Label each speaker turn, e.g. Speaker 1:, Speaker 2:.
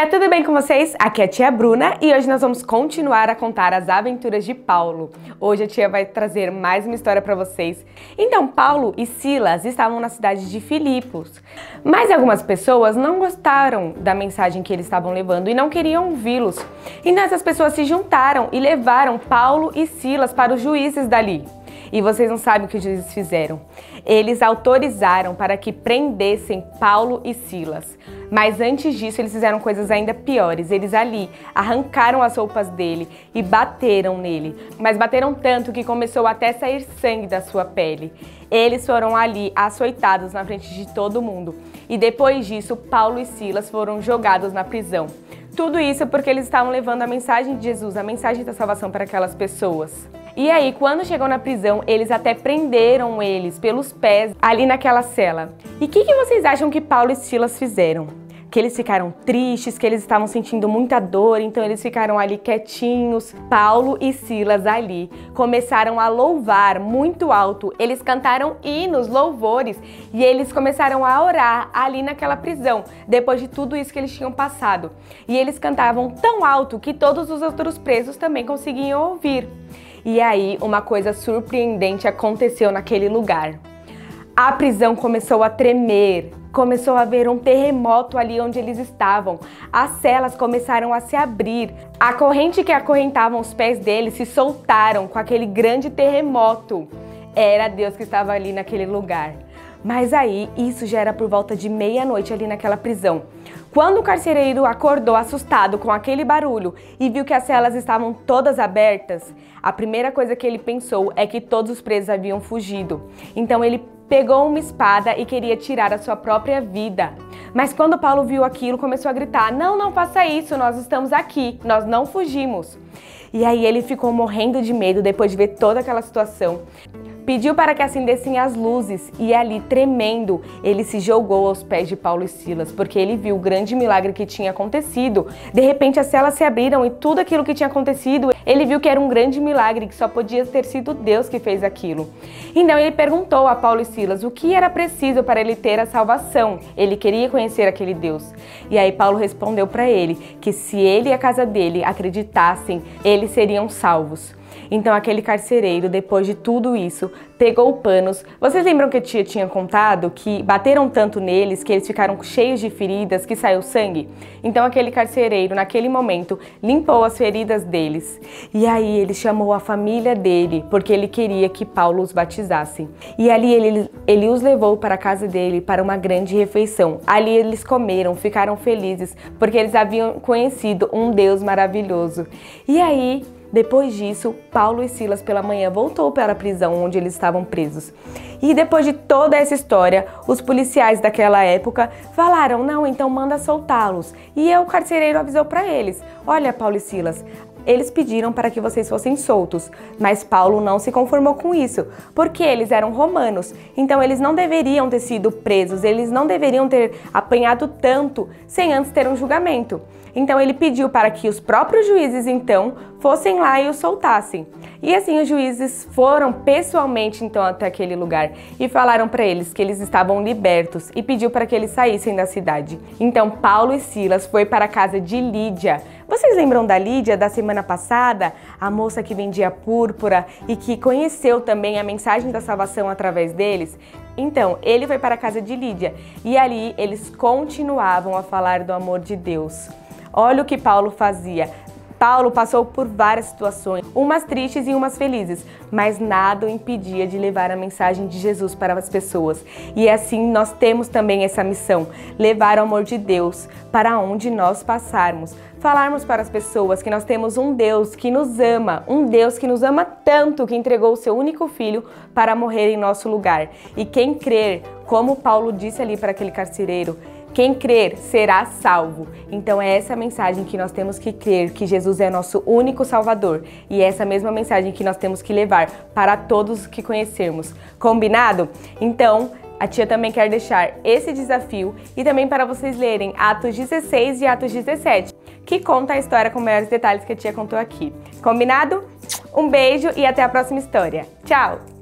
Speaker 1: dia, tudo bem com vocês? Aqui é a tia Bruna e hoje nós vamos continuar a contar as aventuras de Paulo. Hoje a tia vai trazer mais uma história para vocês. Então, Paulo e Silas estavam na cidade de Filipos, mas algumas pessoas não gostaram da mensagem que eles estavam levando e não queriam ouvi-los. Então essas pessoas se juntaram e levaram Paulo e Silas para os juízes dali. E vocês não sabem o que os juízes fizeram. Eles autorizaram para que prendessem Paulo e Silas. Mas antes disso, eles fizeram coisas ainda piores. Eles ali arrancaram as roupas dele e bateram nele. Mas bateram tanto que começou até a sair sangue da sua pele. Eles foram ali açoitados na frente de todo mundo. E depois disso, Paulo e Silas foram jogados na prisão. Tudo isso porque eles estavam levando a mensagem de Jesus, a mensagem da salvação para aquelas pessoas. E aí, quando chegou na prisão, eles até prenderam eles pelos pés ali naquela cela. E o que vocês acham que Paulo e Silas fizeram? Que eles ficaram tristes, que eles estavam sentindo muita dor, então eles ficaram ali quietinhos. Paulo e Silas ali começaram a louvar muito alto. Eles cantaram hinos, louvores, e eles começaram a orar ali naquela prisão, depois de tudo isso que eles tinham passado. E eles cantavam tão alto que todos os outros presos também conseguiam ouvir. E aí, uma coisa surpreendente aconteceu naquele lugar. A prisão começou a tremer, começou a haver um terremoto ali onde eles estavam. As celas começaram a se abrir. A corrente que acorrentava os pés deles se soltaram com aquele grande terremoto. Era Deus que estava ali naquele lugar. Mas aí, isso já era por volta de meia-noite ali naquela prisão. Quando o carcereiro acordou assustado com aquele barulho e viu que as celas estavam todas abertas, a primeira coisa que ele pensou é que todos os presos haviam fugido. Então ele pegou uma espada e queria tirar a sua própria vida. Mas quando Paulo viu aquilo, começou a gritar: não faça isso, nós estamos aqui, nós não fugimos. E aí ele ficou morrendo de medo depois de ver toda aquela situação. Pediu para que acendessem as luzes e ali, tremendo, ele se jogou aos pés de Paulo e Silas, porque ele viu o grande milagre que tinha acontecido. De repente as celas se abriram e tudo aquilo que tinha acontecido, ele viu que era um grande milagre, que só podia ter sido Deus que fez aquilo. Então ele perguntou a Paulo e Silas o que era preciso para ele ter a salvação. Ele queria conhecer aquele Deus. E aí Paulo respondeu para ele que se ele e a casa dele acreditassem, eles seriam salvos. Então aquele carcereiro, depois de tudo isso, pegou panos. Vocês lembram que a tia tinha contado que bateram tanto neles que eles ficaram cheios de feridas, que saiu sangue? Então aquele carcereiro, naquele momento, limpou as feridas deles. E aí ele chamou a família dele, porque ele queria que Paulo os batizasse. E ali ele os levou para a casa dele para uma grande refeição. Ali eles comeram, ficaram felizes, porque eles haviam conhecido um Deus maravilhoso. E aí, depois disso, Paulo e Silas pela manhã voltou para a prisão onde eles estavam presos. E depois de toda essa história, os policiais daquela época falaram: não, então manda soltá-los. E o carcereiro avisou para eles: olha, Paulo e Silas, eles pediram para que vocês fossem soltos, mas Paulo não se conformou com isso, porque eles eram romanos, então eles não deveriam ter sido presos, eles não deveriam ter apanhado tanto sem antes ter um julgamento. Então ele pediu para que os próprios juízes então fossem lá e os soltassem. E assim os juízes foram pessoalmente então até aquele lugar e falaram para eles que eles estavam libertos e pediu para que eles saíssem da cidade. Então Paulo e Silas foi para a casa de Lídia. Vocês lembram da Lídia da semana passada? A moça que vendia púrpura e que conheceu também a mensagem da salvação através deles? Então, ele foi para a casa de Lídia e ali eles continuavam a falar do amor de Deus. Olha o que Paulo fazia. Paulo passou por várias situações, umas tristes e umas felizes, mas nada o impedia de levar a mensagem de Jesus para as pessoas. E assim nós temos também essa missão, levar o amor de Deus para onde nós passarmos. Falarmos para as pessoas que nós temos um Deus que nos ama tanto que entregou o seu único filho para morrer em nosso lugar. E quem crer, como Paulo disse ali para aquele carcereiro, quem crer será salvo. Então é essa mensagem que nós temos que crer, que Jesus é nosso único Salvador. E é essa mesma mensagem que nós temos que levar para todos que conhecermos. Combinado? Então, a tia também quer deixar esse desafio e também para vocês lerem Atos 16 e Atos 17, que conta a história com maiores detalhes que a tia contou aqui. Combinado? Um beijo e até a próxima história. Tchau!